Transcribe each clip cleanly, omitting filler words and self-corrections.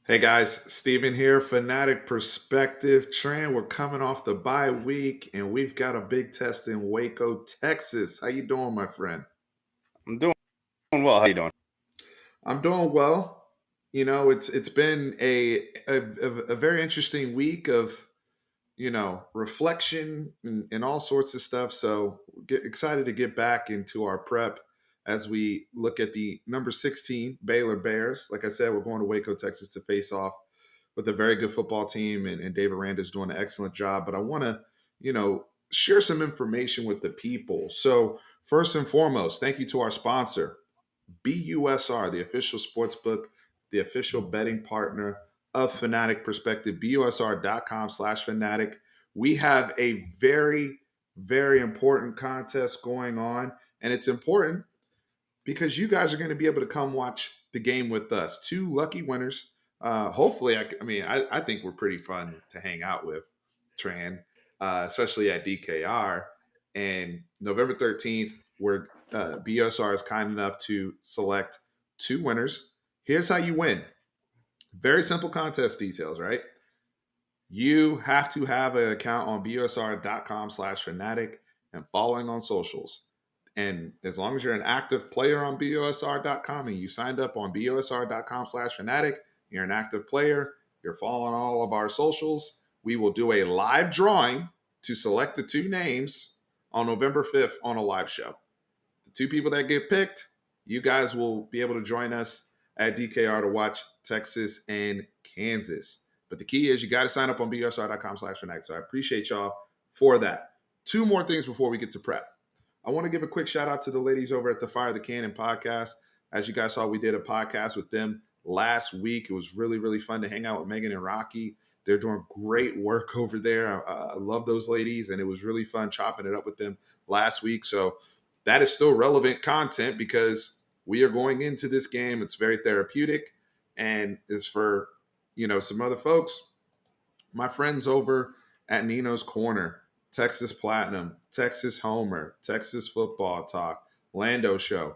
Hey guys, Steven here, Fanatic Perspective. Tran, we're coming off the bye week and we've got a big test in Waco, Texas. How you doing, my friend? I'm doing well. How you doing? I'm doing well. It's been a very interesting week of reflection and all sorts of stuff. So get excited to get back into our prep as we look at the number 16 Baylor Bears. Like I said, we're going to Waco, Texas to face off with a very good football team, and Dave Aranda is doing an excellent job. But I want to, share some information with the people. So first and foremost, thank you to our sponsor, BUSR, the official sports book, the official betting partner of Fanatic Perspective, busr.com/fanatic. We have a very, very important contest going on. And it's important because you guys are going to be able to come watch the game with us. Two lucky winners. Hopefully, I think we're pretty fun to hang out with, Tran, especially at DKR. And November 13th, where BSR is kind enough to select two winners. Here's how you win. Very simple contest details, right? You have to have an account on busr.com/fanatic and following on socials. And as long as you're an active player on busr.com and you signed up on busr.com/fanatic, you're an active player, you're following all of our socials, we will do a live drawing to select the two names on November 5th on a live show. The two people that get picked, you guys will be able to join us at DKR to watch Texas and Kansas. But the key is you got to sign up on busr.com/fanatic. So I appreciate y'all for that. Two more things before we get to prep. I want to give a quick shout out to the ladies over at the Fire the Cannon podcast. As you guys saw, we did a podcast with them last week. It was really, really fun to hang out with Megan and Rocky. They're doing great work over there. I love those ladies, and it was really fun chopping it up with them last week. So that is still relevant content because we are going into this game. It's very therapeutic, and it's for some other folks. My friends over at Nino's Corner, Texas Platinum, Texas Homer, Texas Football Talk, Lando Show.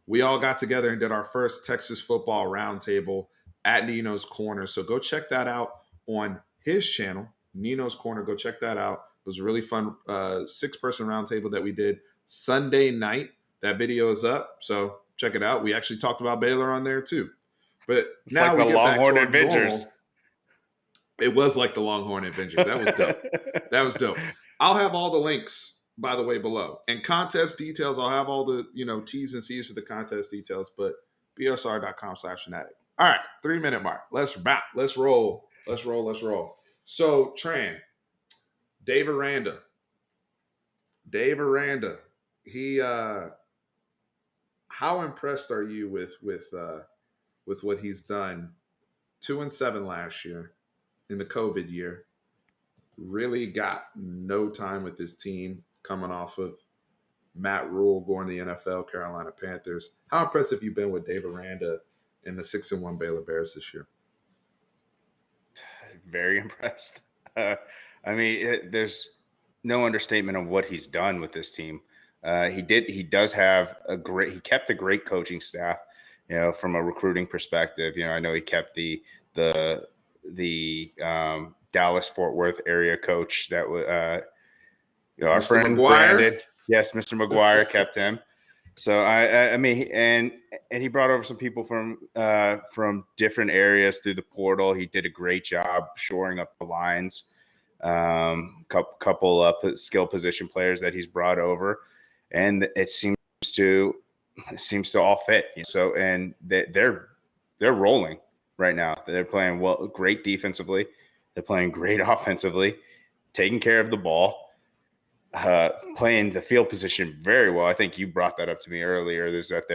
We all got together and did our first Texas football roundtable at Nino's Corner. So go check that out on his channel, Nino's Corner. Go check that out. It was a really fun 6-person roundtable that we did Sunday night. That video is up, so check it out. We actually talked about Baylor on there too. But It's now like we the get back to Longhorn our Adventures. normal. It was like the Longhorn Adventures. That was dope. That was dope. I'll have all the links, by the way, below. And contest details, I'll have all the, T's and C's for the contest details, but bsr.com/fanatic. All right, 3-minute mark. Let's roll. Let's roll. So, Tran, Dave Aranda. He how impressed are you with what he's done? 2-7 last year in the COVID year. Really got no time with his team coming off of Matt Rule going to the NFL, Carolina Panthers. How impressed have you been with Dave Aranda and the 6-1 Baylor Bears this year? Very impressed. There's no understatement of what he's done with this team. He does have he kept a great coaching staff, from a recruiting perspective. I know he kept the Dallas Fort Worth area coach that was, our Mr. friend McGuire? Brandon. Yes, Mr. McGuire kept him. So and he brought over some people from different areas through the portal. He did a great job shoring up the lines. Couple of skill position players that he's brought over, and it seems to all fit. So and they're rolling right now. They're playing well, great defensively. They're playing great offensively, taking care of the ball. Playing the field position very well. I think you brought that up to me earlier. Is that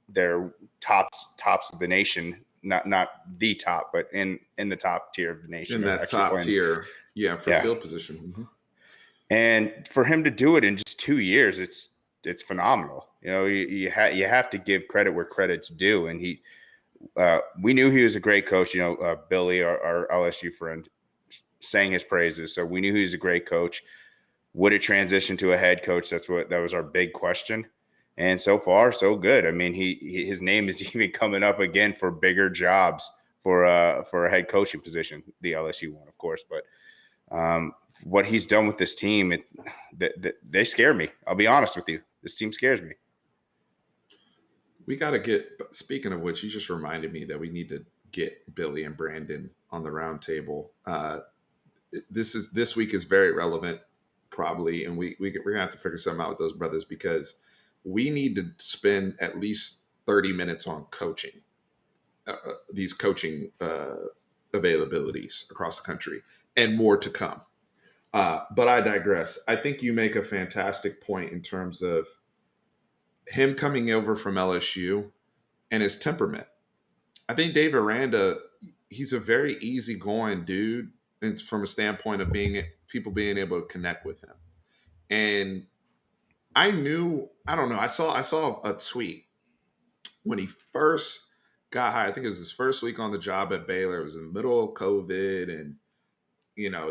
they're tops of the nation, not the top, but in the top tier of the nation. In that top tier, for field position. Mm-hmm. And for him to do it in just 2 years, it's phenomenal. You have to give credit where credit's due. And we knew he was a great coach. Billy, our LSU friend, sang his praises, so we knew he was a great coach. Would it transition to a head coach? That was our big question. And so far, so good. I mean, his name is even coming up again for bigger jobs for a head coaching position, the LSU one, of course. But what he's done with this team, they scare me. I'll be honest with you. This team scares me. We got to get, speaking of which, you just reminded me that we need to get Billy and Brandon on the round table. This week is very relevant, probably, and we're gonna have to figure something out with those brothers because we need to spend at least 30 minutes on coaching, these coaching availabilities across the country, and more to come. But I digress. I think you make a fantastic point in terms of him coming over from LSU and his temperament. I think Dave Aranda, he's a very easygoing dude from a standpoint of people being able to connect with him. And I don't know, I saw a tweet when he first got hired. I think it was his first week on the job at Baylor. It was in the middle of COVID, and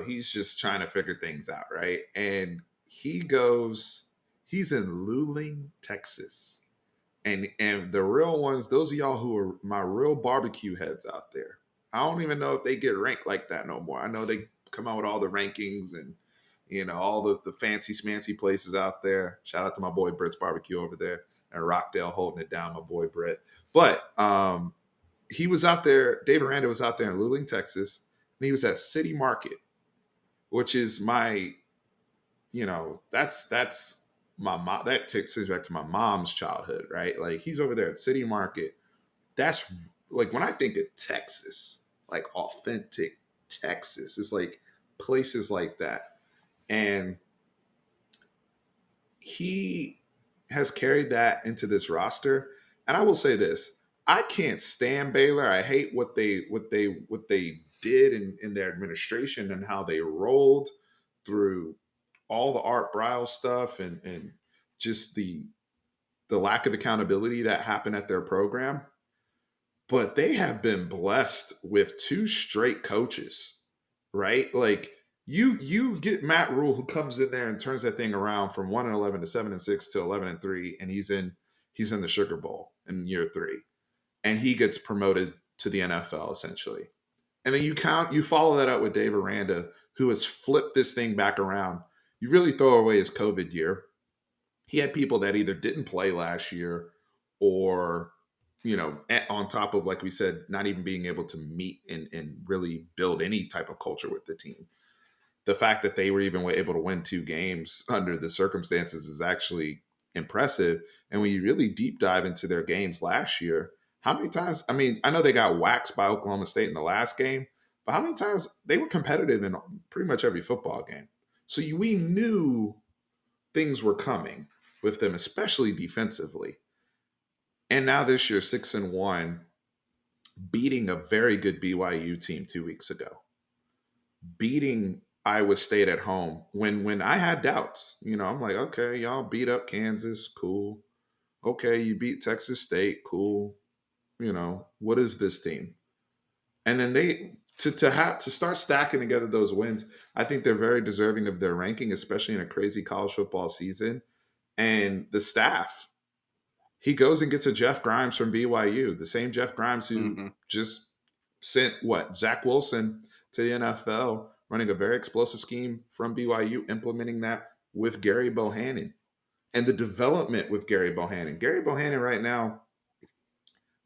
he's just trying to figure things out, right? And he's in Luling, Texas. And the real ones, those of y'all who are my real barbecue heads out there, I don't even know if they get ranked like that no more. I know they come out with all the rankings and all the fancy smancy places out there. Shout out to my boy Britt's Barbecue over there and Rockdale holding it down, my boy Britt. But he was out there. Dave Aranda was out there in Luling, Texas, and he was at City Market, which is my, that's my mom. That takes us back to my mom's childhood, right? Like he's over there at City Market. That's like when I think of Texas, like authentic Texas, it's like places like that. And he has carried that into this roster. And I will say this: I can't stand Baylor. I hate what they did in their administration and how they rolled through all the Art Briles stuff and just the lack of accountability that happened at their program. But they have been blessed with two straight coaches, right? Like you get Matt Rule, who comes in there and turns that thing around from 1-11 to 7-6 to 11-3, and he's in the Sugar Bowl in year 3, and he gets promoted to the NFL essentially. And then you follow that up with Dave Aranda, who has flipped this thing back around. You really throw away his COVID year. He had people that either didn't play last year or, on top of, like we said, not even being able to meet and really build any type of culture with the team. The fact that they were even able to win 2 games under the circumstances is actually impressive. And when you really deep dive into their games last year, how many times, I mean, I know they got waxed by Oklahoma State in the last game, but how many times they were competitive in pretty much every football game. So we knew things were coming with them, especially defensively. And now this year, 6-1, beating a very good BYU team 2 weeks ago, beating Iowa State at home when I had doubts. I'm like, okay, y'all beat up Kansas, cool. Okay, you beat Texas State, cool. What is this team? And then they to start stacking together those wins, I think they're very deserving of their ranking, especially in a crazy college football season. And the staff, he goes and gets a Jeff Grimes from BYU, the same Jeff Grimes who just sent Zach Wilson to the NFL, running a very explosive scheme from BYU, implementing that with Gary Bohannon and the development with Gary Bohannon. Gary Bohannon right now,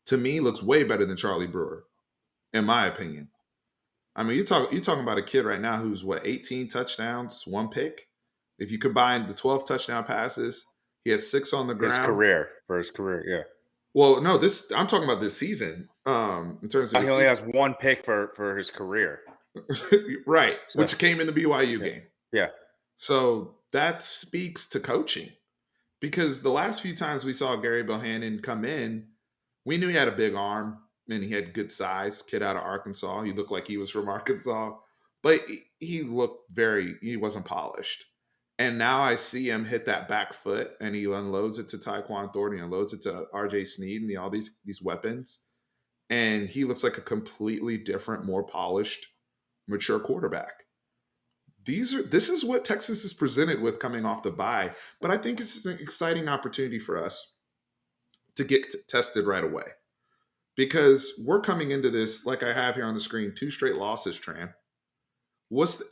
to me, looks way better than Charlie Brewer, in my opinion. I mean, you're talking about a kid right now who's 18 touchdowns, 1 pick. If you combine the 12 touchdown passes, he has 6 on the ground. For his career, yeah. Well, no, I'm talking about this season. In terms of he only has 1 pick for his career, right? So, which came in the BYU game. Yeah. So that speaks to coaching, because the last few times we saw Gary Bohannon come in, we knew he had a big arm and he had good size. Kid out of Arkansas, he looked like he was from Arkansas, but he wasn't polished. And now I see him hit that back foot and he unloads it to Tyquan Thornton, he unloads it to RJ Sneed and all these weapons. And he looks like a completely different, more polished, mature quarterback. This is what Texas is presented with coming off the bye. But I think it's an exciting opportunity for us to get tested right away. because we're coming into this like I have here on the screen, 2 straight losses, Tran.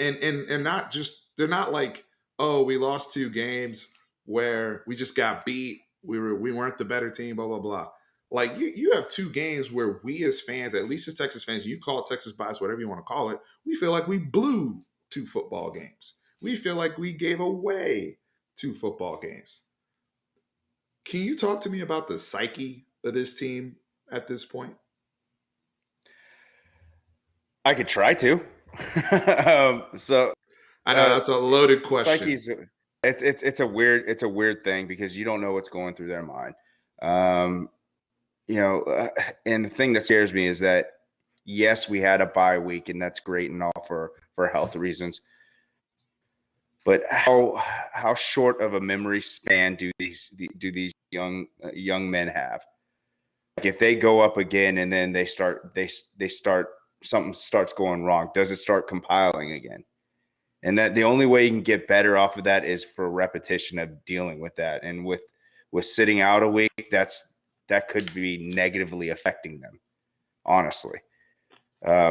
And not just, they're not like, oh, we lost 2 games where we just got beat. We weren't the better team, blah blah blah. Like you have 2 games where we as fans, at least as Texas fans, you call it Texas bias, whatever you want to call it, we feel like we blew 2 football games. We feel like we gave away 2 football games. Can you talk to me about the psyche of this team at this point? I could try to. So I know that's a loaded question. psyche's it's a weird thing because you don't know what's going through their mind. Um, and the thing that scares me is that yes, we had a bye week, and that's great and all for health reasons. But how short of a memory span do these young men have? Like if they go up again and then they start something starts going wrong, does it start compiling again? And that the only way you can get better off of that is for repetition of dealing with that. And with sitting out a week, that could be negatively affecting them, honestly,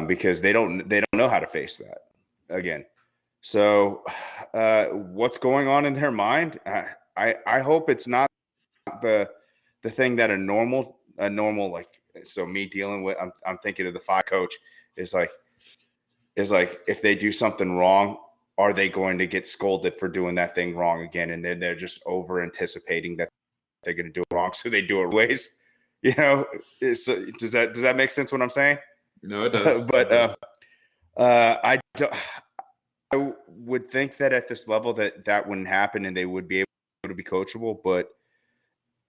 because they don't know how to face that again. So, what's going on in their mind? I hope it's not the thing that a normal like, so me dealing with. I'm thinking of the five coach is like if they do something wrong, are they going to get scolded for doing that thing wrong again? And then they're just over anticipating that they're going to do it wrong, so they do it ways. So does that make sense? What I'm saying? No, it does. But It does. I don't. I would think that at this level that wouldn't happen and they would be able to be coachable. But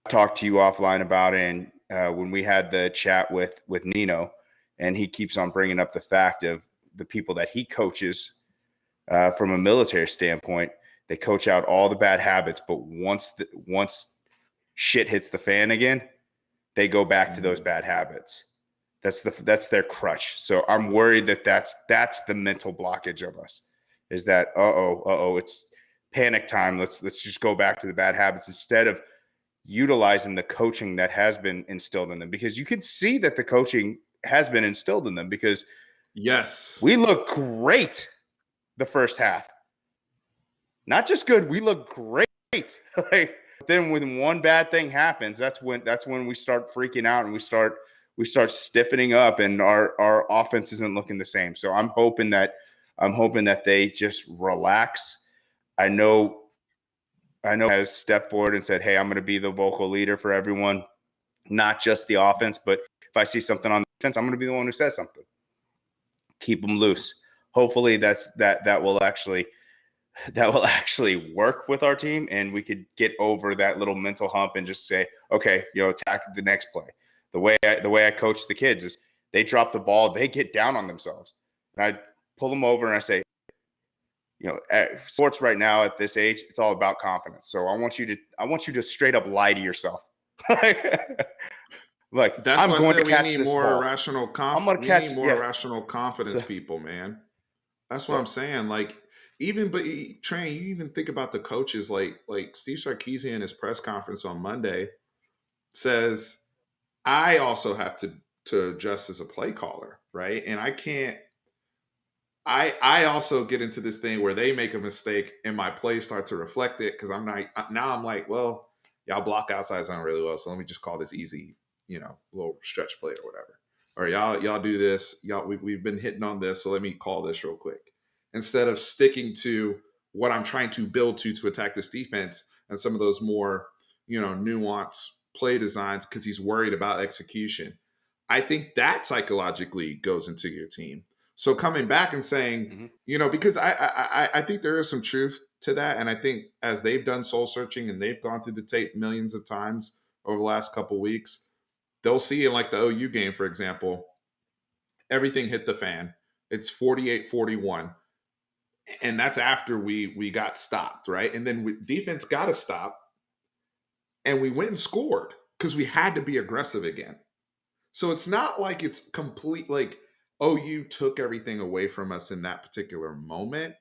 I talked to you offline about it, and when we had the chat with Nino, and he keeps on bringing up the fact of the people that he coaches from a military standpoint, they coach out all the bad habits. But once shit hits the fan again, they go back to those bad habits. That's their crutch. So I'm worried that that's the mental blockage of us. Is that it's panic time. Let's just go back to the bad habits instead of utilizing the coaching that has been instilled in them, because you can see that the coaching has been instilled in them, because Yes, we look great the first half. Not just good, we look great. Like then when one bad thing happens, that's when we start freaking out and we start stiffening up, and our offense isn't looking the same. So I'm hoping that they just relax. I know has stepped forward and said, hey, I'm going to be the vocal leader for everyone, not just the offense, but if I see something on the defense, I'm going to be the one who says something. Keep them loose. Hopefully that will actually work with our team, and we could get over that little mental hump and just say, okay, attack the next play. The way I coach the kids is they drop the ball, they get down on themselves, and I pull them over and I say, sports right now at this age, it's all about confidence. So I want you to straight up lie to yourself. Like that's I'm why I going said to we catch need this more ball. irrational I'm going to We catch. need more Yeah. irrational confidence, So, people, man. That's what so I'm saying. Like, but Train, you even think about the coaches, like Steve Sarkisian in his press conference on Monday says, I also have to adjust as a play caller, right? And I can't. I also get into this thing where they make a mistake and my plays start to reflect it, because I'm like, well, y'all block outside zone really well, so let me just call this easy, little stretch play or whatever. Or y'all do this, we've been hitting on this, so let me call this real quick, instead of sticking to what I'm trying to build to attack this defense and some of those more nuanced play designs, because he's worried about execution. I think that psychologically goes into your team. So coming back and saying, mm-hmm. Because I think there is some truth to that, and I think as they've done soul searching and they've gone through the tape millions of times over the last couple of weeks, they'll see in like the OU game, for example, everything hit the fan. It's 48-41, and that's after we got stopped, right? And then defense got to stop, and we went and scored because we had to be aggressive again. So it's not like it's complete, like OU took everything away from us in that particular moment.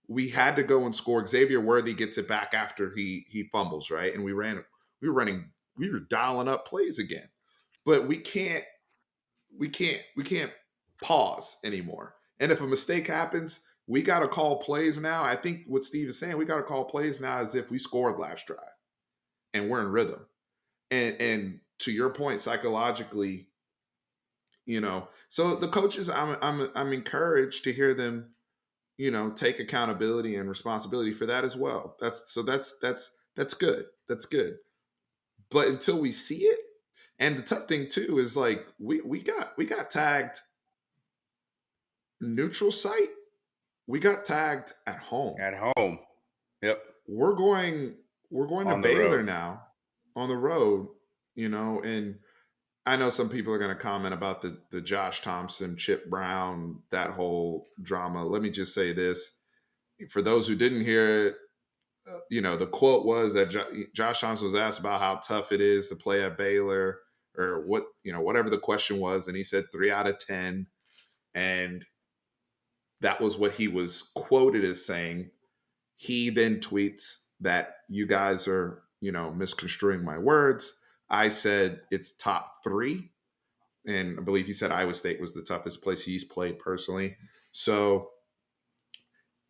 We had to go and score. Xavier Worthy gets it back after he fumbles, right? And we were dialing up plays again. But we can't we can't pause anymore. And if a mistake happens, we got to call plays now. I think what Steve is saying, we got to call plays now as if we scored last drive and we're in rhythm. And to your point, psychologically, so the coaches, I'm encouraged to hear them, take accountability and responsibility for that as well. That's good. That's good. But until we see it, and the tough thing too is like we got tagged neutral site. We got tagged at home. At home. Yep. We're going to On the Baylor road. now on the road, and I know some people are going to comment about the Josh Thompson, Chip Brown, that whole drama. Let me just say this. For those who didn't hear it, the quote was that Josh Thompson was asked about how tough it is to play at Baylor or whatever the question was. And he said 3 out of 10. And that was what he was quoted as saying. He then tweets that you guys are, misconstruing my words. I said it's top 3. And I believe he said Iowa State was the toughest place he's played personally. So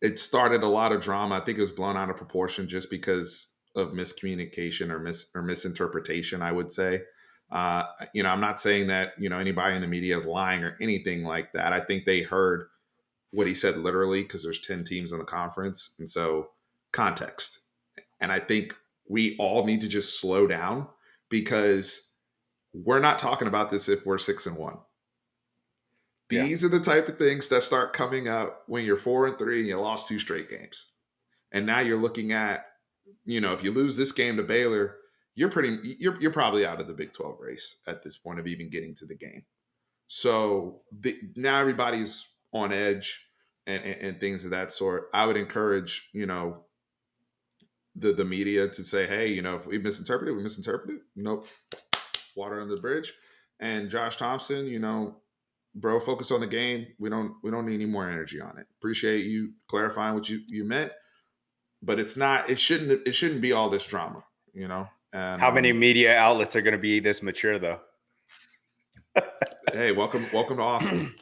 it started a lot of drama. I think it was blown out of proportion just because of miscommunication or misinterpretation, I would say. I'm not saying that, anybody in the media is lying or anything like that. I think they heard what he said literally because there's 10 teams in the conference. And so context. And I think we all need to just slow down because we're not talking about this if we're 6-1. These are the type of things that start coming up when you're 4-3 and you lost 2 straight games. And now you're looking at, if you lose this game to Baylor, you're probably out of the Big 12 race at this point of even getting to the game. So now everybody's on edge and things of that sort. I would encourage, the media to say, hey, if we misinterpreted, we misinterpreted. Nope. Water under the bridge. And Josh Thompson, bro, focus on the game. We don't need any more energy on it. Appreciate you clarifying what you meant, but it shouldn't be all this drama, And how many media outlets are going to be this mature though? Hey, welcome to Austin.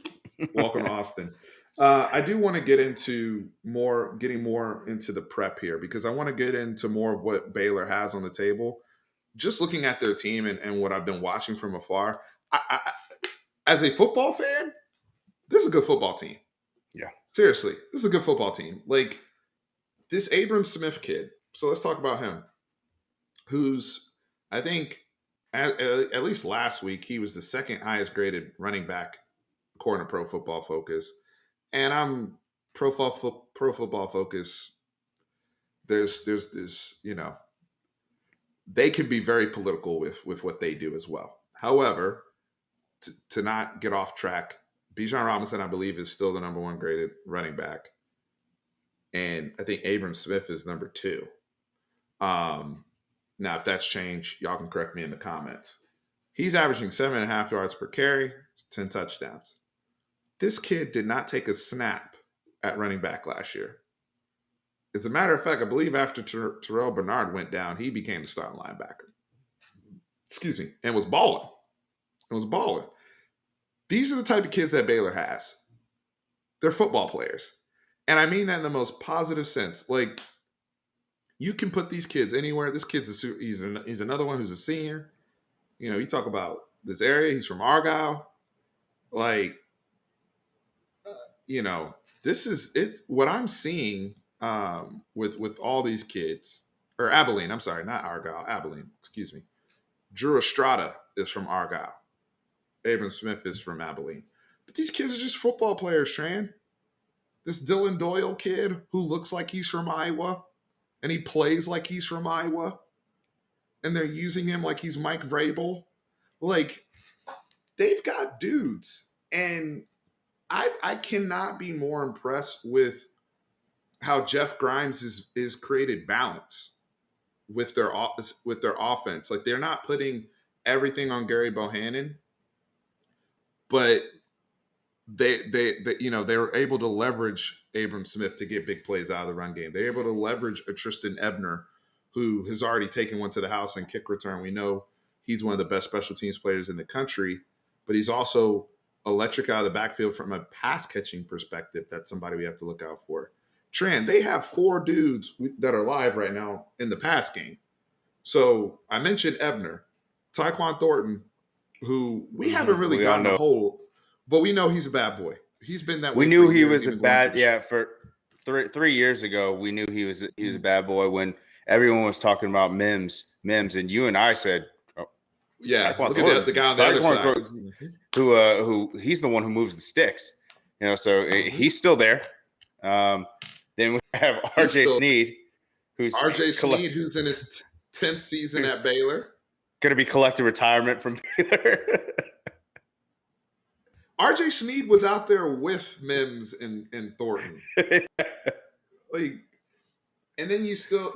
Welcome to Austin. I do want to get into getting more into the prep here because I want to get into more of what Baylor has on the table. Just looking at their team and what I've been watching from afar, as a football fan, this is a good football team. Yeah. Seriously, this is a good football team. Like this Abram Smith kid. So let's talk about him. Who's, I think, at least last week, he was the second highest graded running back according to Pro Football Focus. And I'm Pro Football Focus. There's this, they can be very political with what they do as well. However, to not get off track, Bijan Robinson, I believe, is still the number 1 graded running back. And I think Abram Smith is number 2. Now, if that's changed, y'all can correct me in the comments. He's averaging 7.5 yards per carry, 10 touchdowns. This kid did not take a snap at running back last year. As a matter of fact, I believe after Terrell Bernard went down, he became the starting linebacker. Excuse me. And was balling. These are the type of kids that Baylor has. They're football players. And I mean that in the most positive sense. Like, you can put these kids anywhere. This kid's he's another one who's a senior. You talk about this area. He's from Argyle. Like, this is it. What I'm seeing with all these kids, or Abilene. I'm sorry, not Argyle. Abilene. Excuse me. Drew Estrada is from Argyle. Abram Smith is from Abilene. But these kids are just football players, Tran. This Dylan Doyle kid who looks like he's from Iowa and he plays like he's from Iowa and they're using him like he's Mike Vrabel. Like, they've got dudes. And I cannot be more impressed with how Jeff Grimes is created balance with their offense. Like, they're not putting everything on Gary Bohannon, but they were able to leverage Abram Smith to get big plays out of the run game. They're able to leverage a Tristan Ebner who has already taken one to the house in kick return. We know he's one of the best special teams players in the country, but he's also electric out of the backfield from a pass catching perspective. That's somebody we have to look out for. Tran, they have 4 dudes that are live right now in the pass game. So I mentioned Ebner, Tyquan Thornton, who we haven't really We all gotten a know. hold, but we know he's a bad boy. He's been that We way knew for he years, was a even going to bad. the Yeah, for 3 years ago, we knew he was a bad boy when everyone was talking about Mims, and you and I said, oh, yeah. Tyquan Look at the guy on the other side. who he's the one who moves the sticks, so he's still there. Then we have RJ Sneed, who's who's in his 10th season at Baylor. Going to be collecting retirement from Baylor. RJ Sneed was out there with Mims and Thornton. Like, and then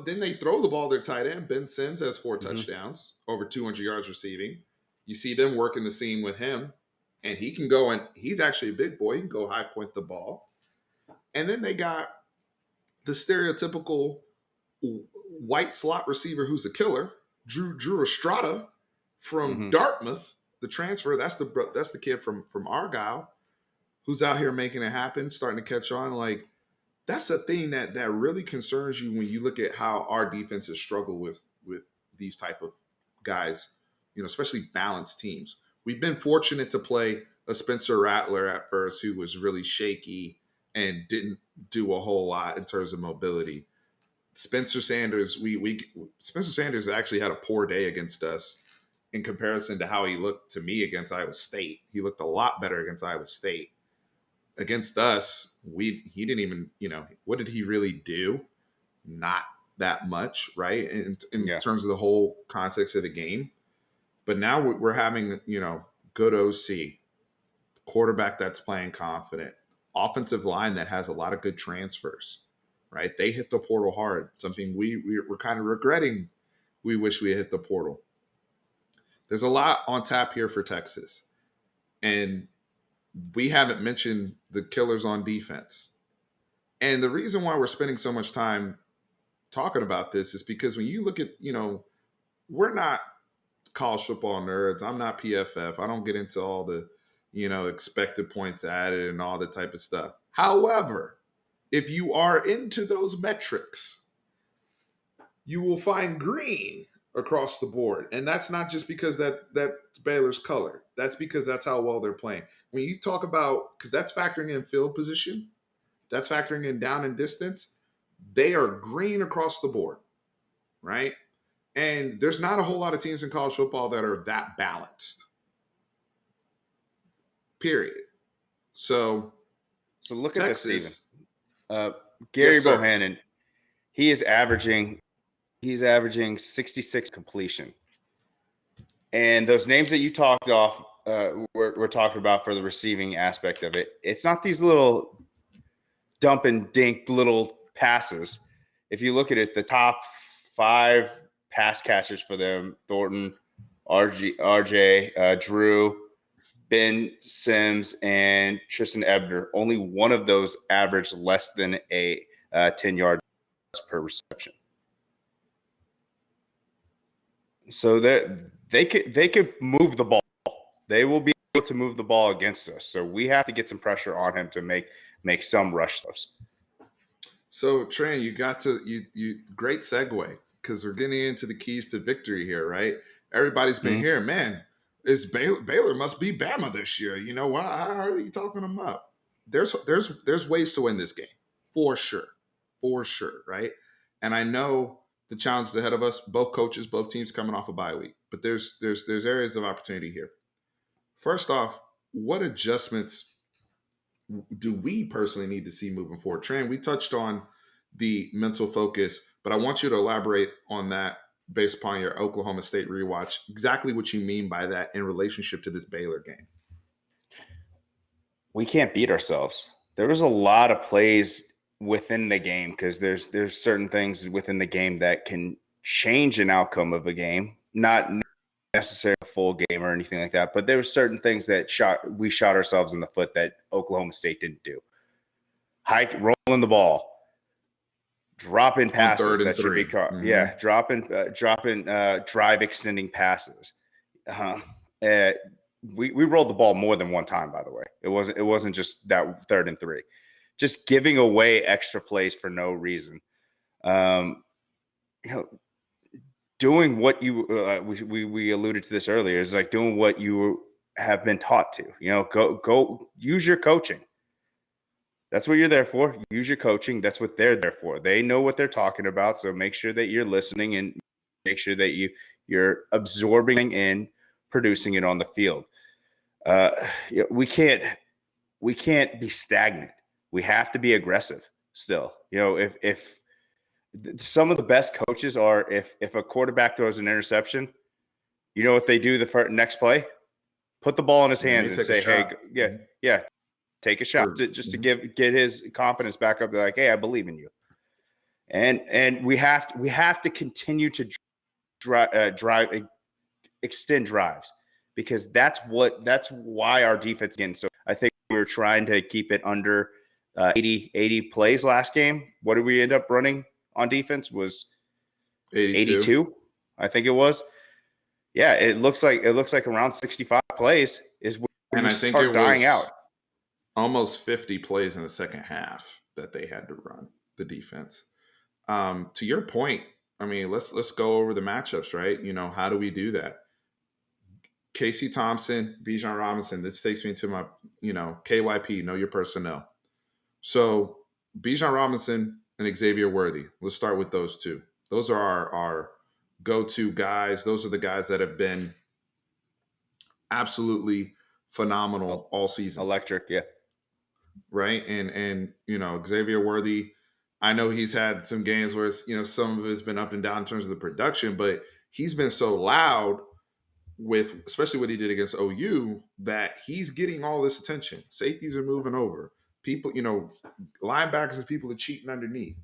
then they throw the ball to their tight end. Ben Sims has 4 touchdowns, over 200 yards receiving. You see them working the seam with him, and he can go, and he's actually a big boy. He can go high point the ball. And then they got the stereotypical white slot receiver who's a killer, Drew Estrada from Dartmouth, the transfer. That's the kid from Argyle, who's out here making it happen, starting to catch on. Like, that's the thing that really concerns you when you look at how our defenses struggle with these type of guys, especially balanced teams. We've been fortunate to play a Spencer Rattler at first, who was really shaky and didn't do a whole lot in terms of mobility. Spencer Sanders actually had a poor day against us in comparison to how he looked to me against Iowa State. He looked a lot better against Iowa State. Against us, he didn't even, what did he really do? Not that much, right? In terms of the whole context of the game. But now we're having, good OC, quarterback that's playing confident, offensive line that has a lot of good transfers, right? They hit the portal hard, something we're kind of regretting. We wish we had hit the portal. There's a lot on tap here for Texas. And we haven't mentioned the killers on defense. And the reason why we're spending so much time talking about this is because when you look at, we're not college football nerds. I'm not PFF. I don't get into all the, expected points added and all that type of stuff. However, if you are into those metrics, you will find green across the board. And that's not just because that's Baylor's color. That's because that's how well they're playing. When you talk about, because that's factoring in field position, that's factoring in down and distance, they are green across the board, right? And there's not a whole lot of teams in college football that are that balanced. Period. So look Texas, at this, Steven. Gary Bohannon, he's averaging 66 completion. And those names that you talked off, we're talking about for the receiving aspect of it. It's not these little dump and dink little passes. If you look at it, the top 5 pass catchers for them: Thornton, RJ, Drew, Ben Sims, and Tristan Ebner. Only one of those averaged less than a 10 yards per reception. So that they could move the ball. They will be able to move the ball against us. So we have to get some pressure on him to make some rush throws. So Tran, you got to you great segue, because we're getting into the keys to victory here, right? Everybody's been hearing, man, it's Baylor must be Bama this year. Why? How are you talking them up? There's ways to win this game, for sure, right? And I know the challenges ahead of us. Both coaches, both teams coming off a bye week, but there's areas of opportunity here. First off, what adjustments do we personally need to see moving forward? Tran, we touched on the mental focus, but I want you to elaborate on that based upon your Oklahoma State rewatch, exactly what you mean by that in relationship to this Baylor game. We can't beat ourselves. There was a lot of plays within the game, because there's certain things within the game that can change an outcome of a game, not necessarily a full game or anything like that, but there were certain things that we shot ourselves in the foot that Oklahoma State didn't do. Rolling the ball, dropping passes that should be caught. Mm-hmm. Yeah, dropping drive extending passes. we rolled the ball more than one time, by the way. It wasn't just that 3rd and 3. Just giving away extra plays for no reason. Doing what you we alluded to this earlier, is like doing what you have been taught to. Go use your coaching. That's what you're there for. Use your coaching. That's what they're there for. They know what they're talking about. So make sure that you're listening and make sure that you're absorbing and producing it on the field. We can't be stagnant. We have to be aggressive still. If some of the best coaches are, if a quarterback throws an interception, you know what they do the next play? Put the ball in his hands and say, hey, yeah, take a shot, just to get his confidence back up. They're like, hey, I believe in you. And we have to continue to extend drives, because that's why our defense again. So I think we were trying to keep it under 80 plays last game. What did we end up running on defense? Was 82, I think it was. Yeah, it looks like around 65 plays is when we start dying out. Almost 50 plays in the second half that they had to run, the defense. To your point, I mean, let's go over the matchups, right? How do we do that? Casey Thompson, Bijan Robinson. This takes me to my, KYP, know your personnel. So Bijan Robinson and Xavier Worthy. Let's start with those two. Those are our go-to guys. Those are the guys that have been absolutely phenomenal all season. Electric, yeah. Right. And Xavier Worthy, I know he's had some games where it's, some of it's been up and down in terms of the production, but he's been so loud with, especially what he did against OU, that he's getting all this attention. Safeties are moving over. People, linebackers and people are cheating underneath.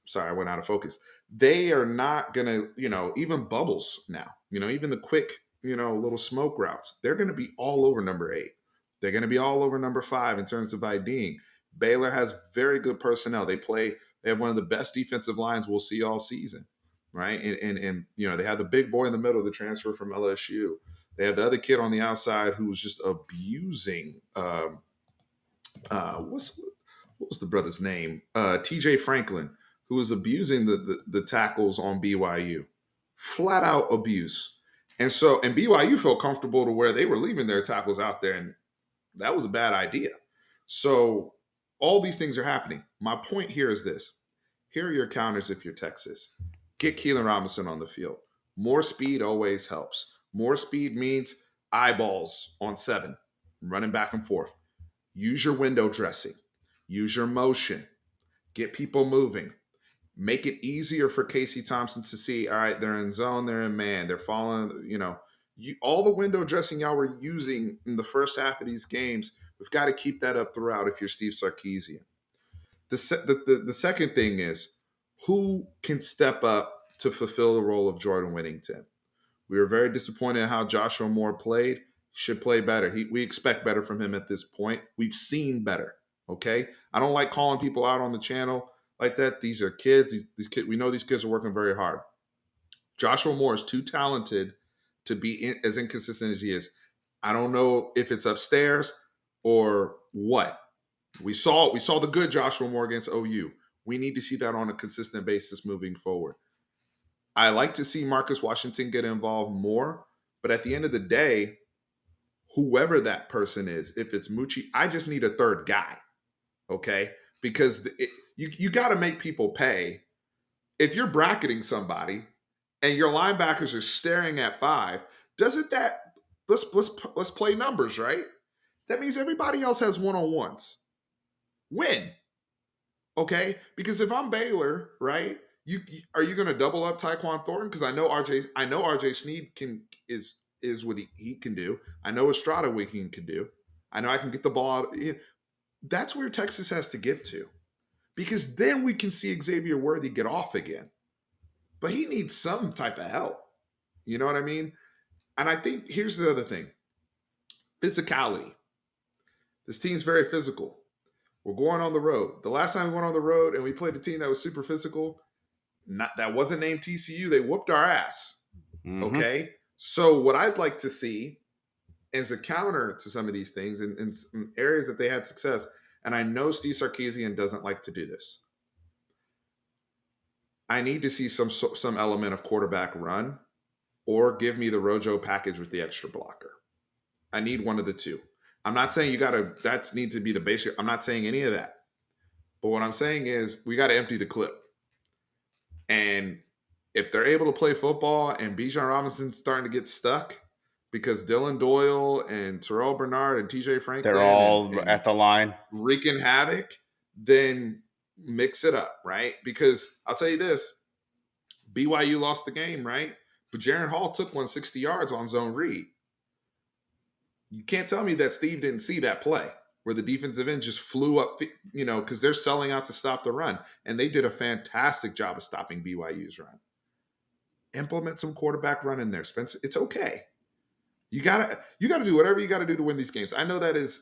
Sorry, I went out of focus. They are not going to, even bubbles now, even the quick, little smoke routes, they're going to be all over number 8. They're going to be all over number 5 in terms of IDing. Baylor has very good personnel. They have one of the best defensive lines we'll see all season, right? And they have the big boy in the middle, the transfer from LSU. They have the other kid on the outside who's just abusing. What was the brother's name? TJ Franklin, who was abusing the tackles on BYU. Flat out abuse. And BYU felt comfortable to where they were leaving their tackles out there, and that was a bad idea. So all these things are happening. My point here is this. Here are your counters if you're Texas. Get Keelan Robinson on the field. More speed always helps. More speed means eyeballs on 7, running back and forth. Use your window dressing. Use your motion. Get people moving. Make it easier for Casey Thompson to see, all right, they're in zone, they're in man, they're following, all the window dressing y'all were using in the first half of these games, we've got to keep that up throughout if you're Steve Sarkisian. The second thing is, who can step up to fulfill the role of Jordan Whittington? We were very disappointed in how Joshua Moore played. Should play better. We expect better from him at this point. We've seen better, okay? I don't like calling people out on the channel like that. These are kids. These kids. We know these kids are working very hard. Joshua Moore is too talented to be as inconsistent as he is. I don't know if it's upstairs or what. We saw the good Joshua Moore against OU. We need to see that on a consistent basis moving forward. I like to see Marcus Washington get involved more, but at the end of the day, whoever that person is, if it's Moochie, I just need a third guy, okay? Because you got to make people pay. If you're bracketing somebody and your linebackers are staring at 5, doesn't that let's play numbers, right? That means everybody else has one-on-ones. Win, okay? Because if I'm Baylor, right? Are you going to double up Tyquan Thornton? Because I know RJ Sneed is what he can do. I know Estrada can do. I know I can get the ball out. That's where Texas has to get to, because then we can see Xavier Worthy get off again. But he needs some type of help. You know what I mean? And I think here's the other thing. Physicality. This team's very physical. We're going on the road. The last time we went on the road and we played a team that was super physical, that wasn't named TCU, they whooped our ass. Mm-hmm. Okay? So what I'd like to see, as a counter to some of these things in some areas that they had success, and I know Steve Sarkisian doesn't like to do this, I need to see some element of quarterback run or give me the Rojo package with the extra blocker. I need one of the two. I'm not saying that needs to be the basic. I'm not saying any of that. But what I'm saying is we got to empty the clip. And if they're able to play football and Bijan Robinson's starting to get stuck because Dylan Doyle and Terrell Bernard and TJ They're Franklin all and at the line. wreaking havoc, then mix it up, right? Because I'll tell you this, BYU lost the game, right? But Jaron Hall took 160 yards on zone read. You can't tell me that Steve didn't see that play where the defensive end just flew up, because they're selling out to stop the run. And they did a fantastic job of stopping BYU's run. Implement some quarterback run in there, Spencer. It's okay. You gotta do whatever you gotta do to win these games. I know that is,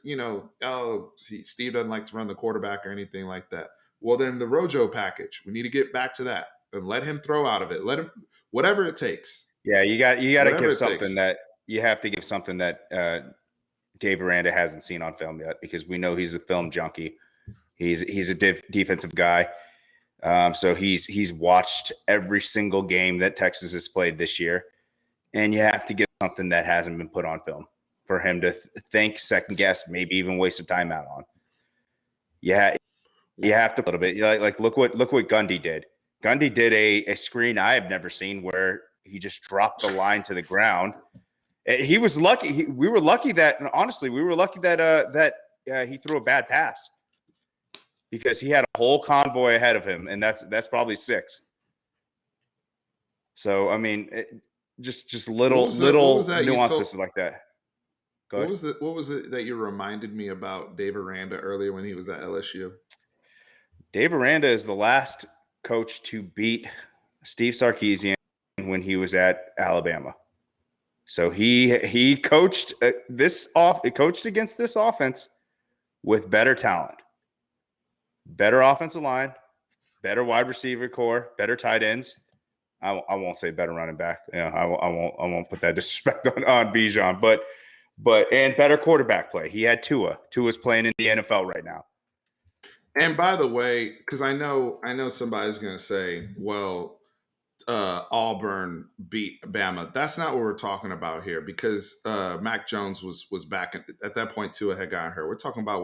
Steve doesn't like to run the quarterback or anything like that. Well, then the Rojo package, we need to get back to that and let him throw out of it. Let him, whatever it takes. Yeah, you got to give something takes. that you have to give something that Dave Aranda hasn't seen on film yet, because we know he's a film junkie. He's a defensive guy. So he's watched every single game that Texas has played this year, and you have to give something that hasn't been put on film for him to think, second guess, maybe even waste a timeout on. Yeah, you have to a little bit. Like look what Gundy did. Gundy did a screen I have never seen where he just dropped the line to the ground. He was lucky. We were lucky that he threw a bad pass, because he had a whole convoy ahead of him, and that's probably 6. So I mean, just little nuances like that. What was it that you reminded me about Dave Aranda earlier when he was at LSU? Dave Aranda is the last coach to beat Steve Sarkisian when he was at Alabama. So he coached coached against this offense with better talent, better offensive line, better wide receiver core, better tight ends. I won't say better running back. I won't put that disrespect on Bijan, but and better quarterback play. He had Tua. Tua's playing in the NFL right now. And by the way, because I know somebody's going to say, well, Auburn beat Bama. That's not what we're talking about here, because Mac Jones was back at that point. Tua had gotten hurt. We're talking about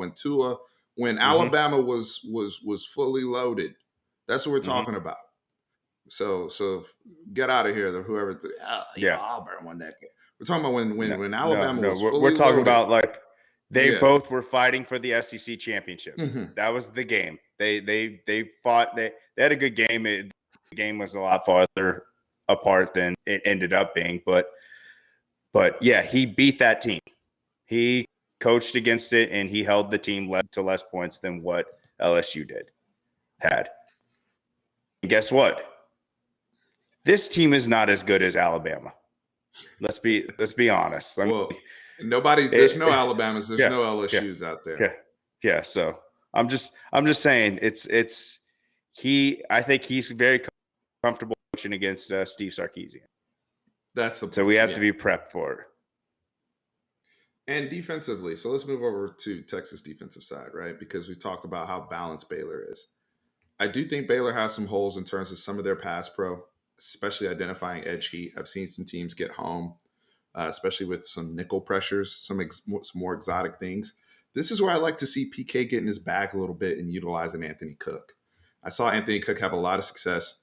when Alabama was fully loaded. That's what we're talking about. So get out of here, whoever. Auburn won that game. We're talking about when Alabama was fully we're talking loaded. About like they both were fighting for the SEC championship. Mm-hmm. That was the game. They fought. They had a good game. The game was a lot farther apart than it ended up being, but yeah, he beat that team. He coached against it, and he held the team to less points than what LSU had. And guess what? This team is not as good as Alabama. Let's be honest. There's no Alabamas, there's no LSUs out there. Yeah. So I'm just saying I think he's very comfortable coaching against Steve Sarkisian. So we have to be prepped for it. And defensively, so let's move over to Texas defensive side, right? Because we talked about how balanced Baylor is. I do think Baylor has some holes in terms of some of their pass pro, especially identifying edge heat. I've seen some teams get home, especially with some nickel pressures, some more exotic things. This is where I like to see PK get in his bag a little bit and utilizing Anthony Cook. I saw Anthony Cook have a lot of success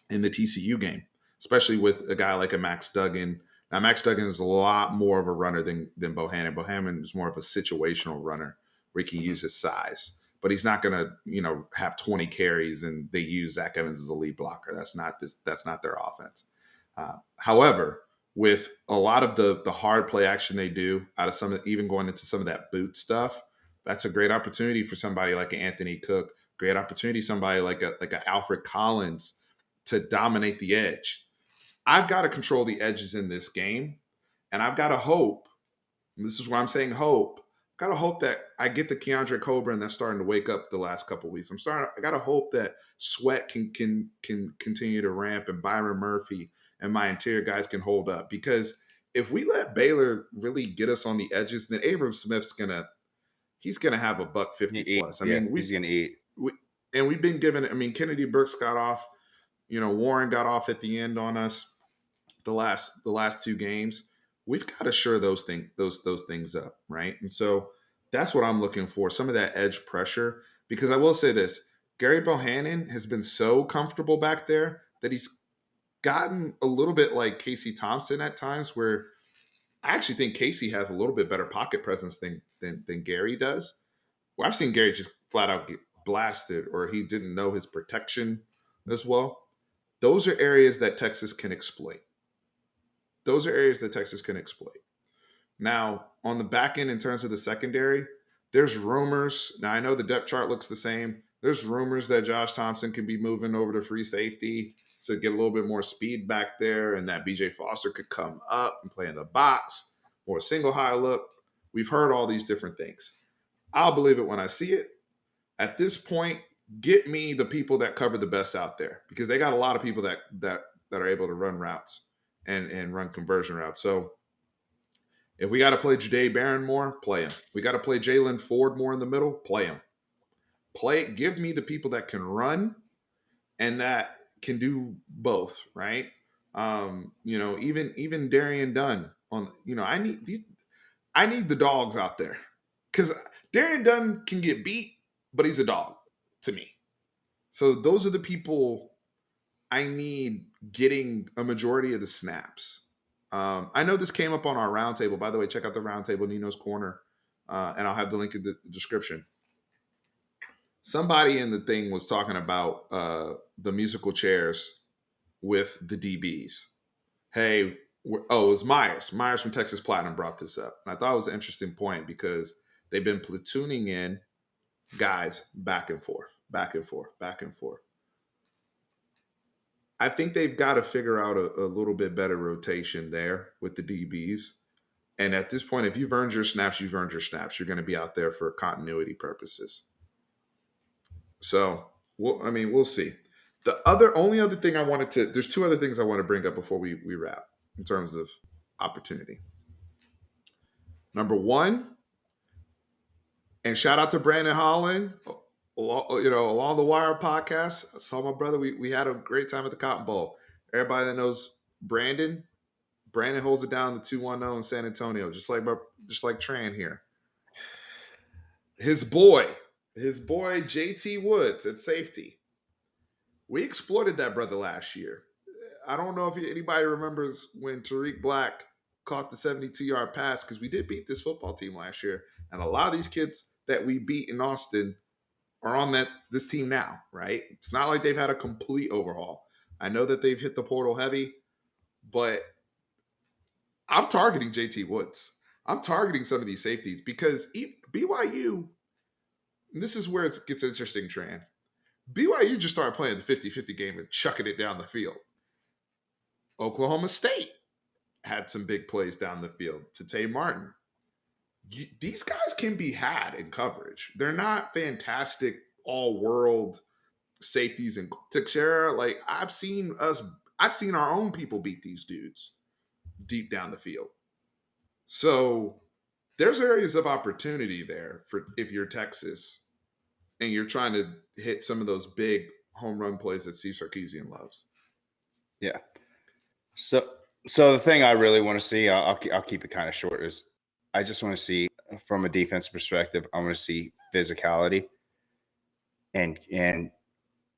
in the TCU game, especially with a guy like a Max Duggan. Now, Max Duggan is a lot more of a runner than Bohannon. Bohannon is more of a situational runner where he can use his size. But he's not going to, have 20 carries and they use Zach Evans as a lead blocker. That's not their offense. However, with a lot of the hard play action they do out of even going into some of that boot stuff, that's a great opportunity for somebody like an Anthony Cook. Great opportunity, somebody like a Alfred Collins to dominate the edge. I've got to control the edges in this game, and I've got to hope. And this is why I'm saying hope. Got to hope that I get the Keandre Coburn that's starting to wake up the last couple of weeks. I got to hope that Sweat can continue to ramp, and Byron Murphy and my interior guys can hold up, because if we let Baylor really get us on the edges, then Abram Smith's he's gonna have a buck 50 plus. I mean, he's gonna eat. we've been given. I mean, Kennedy Brooks got off. Warren got off at the end on us the last two games. We've got to shore those things up, right? And so that's what I'm looking for, some of that edge pressure. Because I will say this, Gary Bohannon has been so comfortable back there that he's gotten a little bit like Casey Thompson at times, where I actually think Casey has a little bit better pocket presence than Gary does. Well, I've seen Gary just flat out get blasted, or he didn't know his protection as well. Those are areas that Texas can exploit. Those are areas that Texas can exploit. Now, on the back end, in terms of the secondary, there's rumors. Now, I know the depth chart looks the same. There's rumors that Josh Thompson can be moving over to free safety to get a little bit more speed back there, and that BJ Foster could come up and play in the box or a single high look. We've heard all these different things. I'll believe it when I see it. At this point, get me the people that cover the best out there, because they got a lot of people that are able to run routes and run conversion routes. So if we got to play Jahdae Barron more, play him. We got to play Jalen Ford more in the middle, play him. Give me the people that can run and that can do both, right? Even Darian Dunn on. I need the dogs out there, because Darian Dunn can get beat, but he's a dog to me. So those are the people I need getting a majority of the snaps. I know this came up on our roundtable. By the way, check out the roundtable, Nino's Corner, and I'll have the link in the description. Somebody in the thing was talking about the musical chairs with the DBs. Hey, it was Myers. Myers from Texas Platinum brought this up. And I thought it was an interesting point, because they've been platooning in guys back and forth, back and forth, back and forth. I think they've got to figure out a little bit better rotation there with the DBs. And at this point, if you've earned your snaps, you've earned your snaps. You're going to be out there for continuity purposes. So, we'll see. Only other thing there's two other things I want to bring up before we wrap in terms of opportunity. Number one, and shout out to Brandon Holland, Along the Wire podcast. I saw my brother. We had a great time at the Cotton Bowl. Everybody that knows Brandon holds it down the 2-1-0 in San Antonio, just like Tran here. His boy JT Woods at safety. We exploited that brother last year. I don't know if anybody remembers when Tariq Black caught the 72-yard pass, because we did beat this football team last year, and a lot of these kids that we beat in Austin are on this team now, right? It's not like they've had a complete overhaul. I know that they've hit the portal heavy, but I'm targeting JT Woods. I'm targeting some of these safeties, because BYU, and this is where it gets interesting, Tran. BYU just started playing the 50-50 game and chucking it down the field. Oklahoma State had some big plays down the field to Tay Martin. These guys can be had in coverage. They're not fantastic all-world safeties and Teixeira. Like, I've seen our own people beat these dudes deep down the field. So there's areas of opportunity there for if you're Texas and you're trying to hit some of those big home run plays that Steve Sarkisian loves. Yeah. So the thing I really want to see, I'll keep it kind of short, is I just want to see, from a defense perspective, I want to see physicality and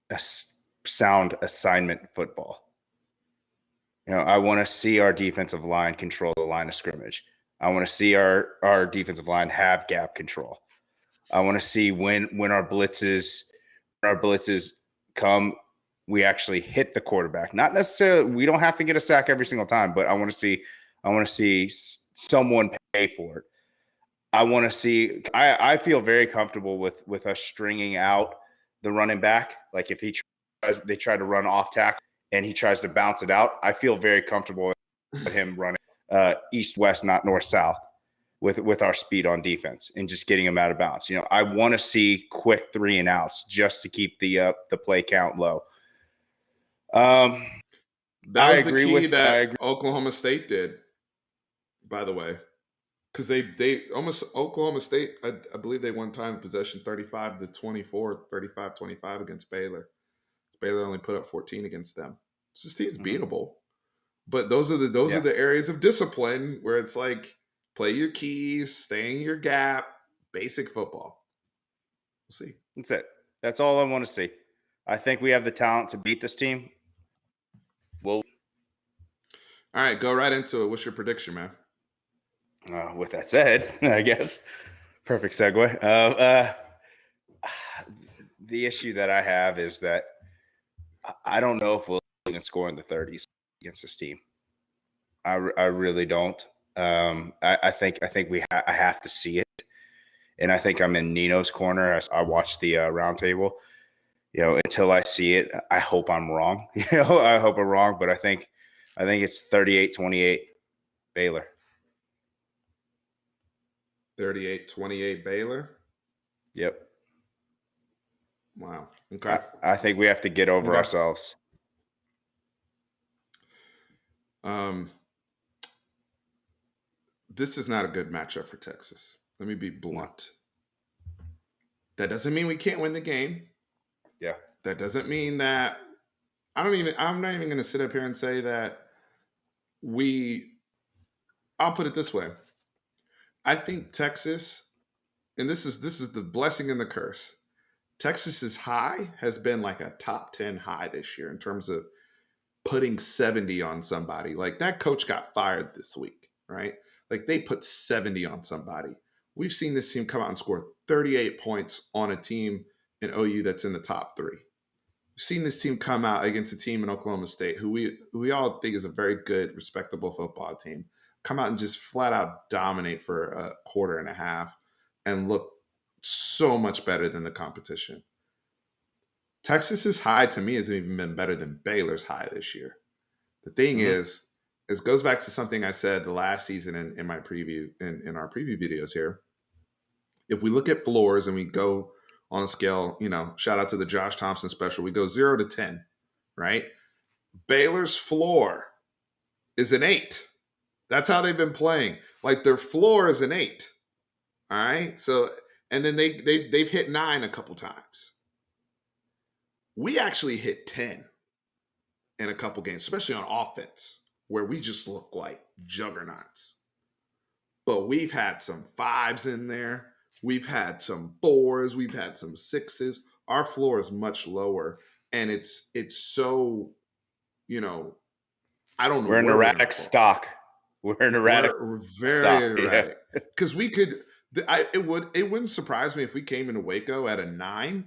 a sound assignment football. I want to see our defensive line control the line of scrimmage. I want to see our defensive line have gap control. I want to see when our blitzes come, we actually hit the quarterback. Not necessarily, we don't have to get a sack every single time, but I want to see someone pay for it. I want to see. I feel very comfortable with us stringing out the running back. Like, if they try to run off tackle and he tries to bounce it out, I feel very comfortable with him running east-west, not north-south, with our speed on defense and just getting him out of bounds. I want to see quick 3 and outs just to keep the play count low. That was the key that Oklahoma State did. by the way, because they almost Oklahoma State. I believe they won time of possession 35-24, 35-25 against Baylor. Baylor only put up 14 against them. So this team's Mm-hmm. beatable. But those are Yeah, the areas of discipline where it's like play your keys, stay in your gap, basic football. We'll see. that's it. That's all I want to see. I think we have the talent to beat this team. Well, All right, go right into it. What's your prediction, man? with that said, I guess perfect segue. The issue that I have is that I don't know if we'll even score in the 30s against this team. I really don't. I think I have to see it, and I think I'm in Nino's corner. I watched the roundtable. Until I see it, I hope I'm wrong. I hope I'm wrong, but I think it's 38-28 Baylor. 38-28 Baylor. Yep. Wow. Okay. I think we have to get over Okay. ourselves. This is not a good matchup for Texas. Let me be blunt. No. That doesn't mean we can't win the game. Yeah. That doesn't mean that I'm not even going to sit up here and say that I'll put it this way. I think Texas, and this is the blessing and the curse. Texas's high has been like a top 10 high this year in terms of putting 70 on somebody. Like that coach got fired this week, right? Like they put 70 on somebody. We've seen this team come out and score 38 points on a team in OU that's in the top 3. We've seen this team come out against a team in Oklahoma State who we all think is a very good, respectable football team. Come out and just flat out dominate for a quarter and a half and look so much better than the competition. Texas's high to me has even been better than Baylor's high this year. The thing is, it goes back to something I said the last season in my preview, in our preview videos here. If we look at floors and we go on a scale, shout out to the Josh Thompson special, we go 0 to 10, right? Baylor's floor is an 8. That's how they've been playing. Like their floor is an 8. All right. So, and then they've hit 9 a couple times. We actually hit 10 in a couple games, especially on offense, where we just look like juggernauts. But we've had some 5s in there. We've had some 4s. We've had some 6s. Our floor is much lower. And it's so, I don't know. We're an erratic stock. We're an erratic We're very erratic. Because we could, it wouldn't surprise me if we came into Waco at a 9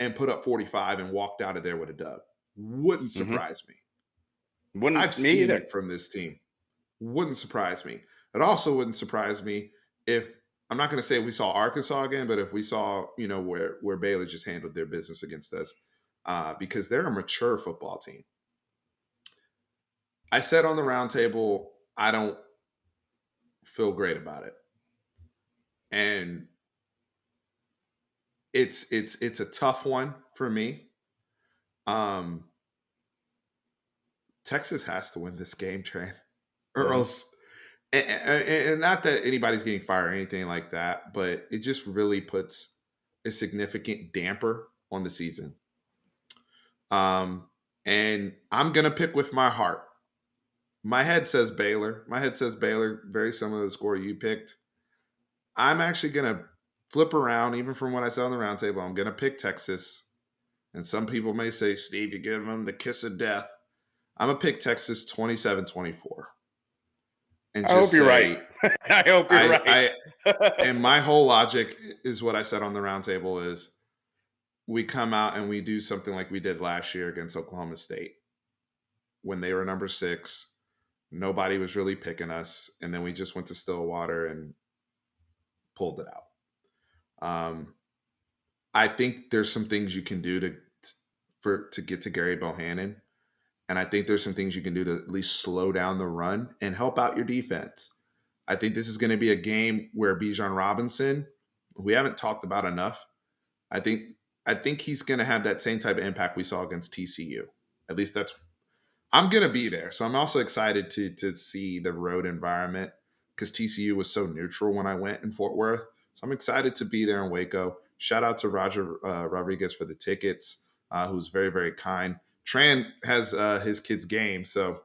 and put up 45 and walked out of there with a dub. Wouldn't surprise me. I've seen either. it from this team. Wouldn't surprise me. It also wouldn't surprise me if, I'm not going to say we saw Arkansas again, but if we saw, where Baylor just handled their business against us, because they're a mature football team. I said on the roundtable, I don't feel great about it. And it's a tough one for me. Texas has to win this game, Trey, or else. And not that anybody's getting fired or anything like that, but it just really puts a significant damper on the season. And I'm gonna pick with my heart. My head says Baylor. Very similar to the score you picked. I'm actually gonna flip around, even from what I said on the roundtable. I'm gonna pick Texas. And some people may say, Steve, you're giving them the kiss of death. I'm gonna pick Texas 27-24. And I hope you're right. I hope you're right. And my whole logic is what I said on the roundtable is we come out and we do something like we did last year against Oklahoma State when they were number 6. Nobody was really picking us. And then we just went to Stillwater and pulled it out. I think there's some things you can do to get to Gary Bohannon. And I think there's some things you can do to at least slow down the run and help out your defense. I think this is going to be a game where Bijan Robinson, we haven't talked about enough, I think he's going to have that same type of impact we saw against TCU. At least I'm going to be there. So I'm also excited to see the road environment. because TCU was so neutral when I went in Fort Worth. So I'm excited to be there in Waco. Shout out to Roger Rodriguez for the tickets, who's very, very kind. Tran has his kid's game, so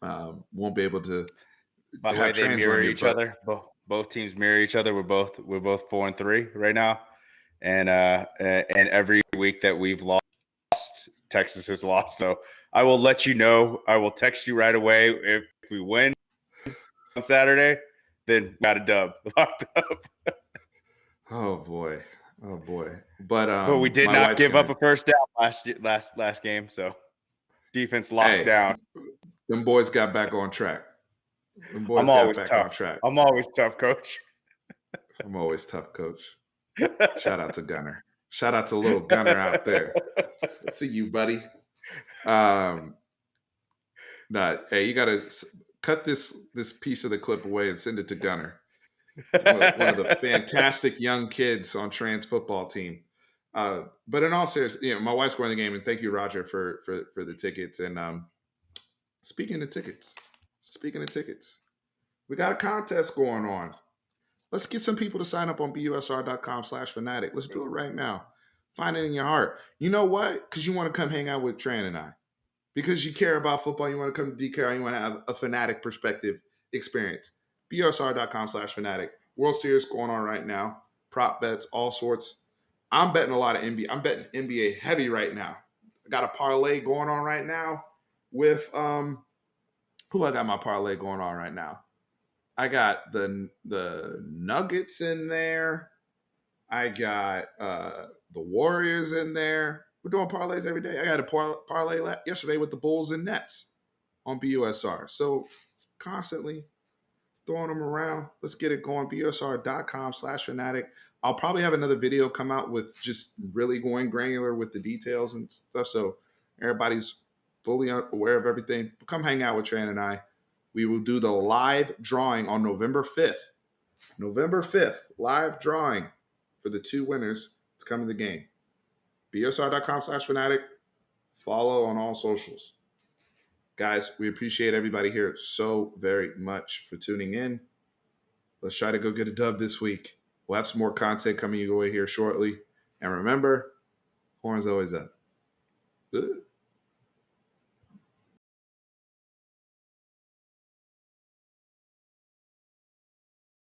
won't be able to By the way, have they Tran mirror join me, each but other. Both teams mirror each other. We're both 4-3 right now, and every week that we've lost, Texas has lost. So I will let you know. I will text you right away if we win on Saturday. Then we got a dub locked up. oh boy. But But we did my not wife's give gonna up a first down last game. So defense locked hey, down. them boys got back on track. Them boys I'm got always back on tough. track. I'm always tough, coach. I'm always tough, coach. Shout out to Gunner. Shout out to little Gunner out there. I see you, buddy. Nah, hey, you gotta cut this piece of the clip away and send it to Gunner. He's one of the fantastic young kids on Trans football team. But in all seriousness, my wife's going to the game, and thank you, Roger, for the tickets. And speaking of tickets, we got a contest going on. Let's get some people to sign up on busr.com/fanatic. Let's do it right now. Find it in your heart. You know what? Because you want to come hang out with Tran and I. Because you care about football, you want to come to DKR, you want to have a fanatic perspective experience. busr.com/fanatic. World Series going on right now. Prop bets, all sorts. I'm betting a lot of NBA. I'm betting NBA heavy right now. I got a parlay going on right now with who I got my parlay going on right now. I got the Nuggets in there. I got the Warriors in there. We're doing parlays every day. I got a parlay yesterday with the Bulls and Nets on BUSR. So constantly throwing them around. Let's get it going. BUSR.com/fanatic. I'll probably have another video come out with just really going granular with the details and stuff. So everybody's fully aware of everything. Come hang out with Tran and I. We will do the live drawing on November 5th. November 5th, live drawing for the two winners to come to the game. BSR.com/fanatic. Follow on all socials. Guys, we appreciate everybody here so very much for tuning in. Let's try to go get a dub this week. We'll have some more content coming your way here shortly. And remember, horns always up. Good.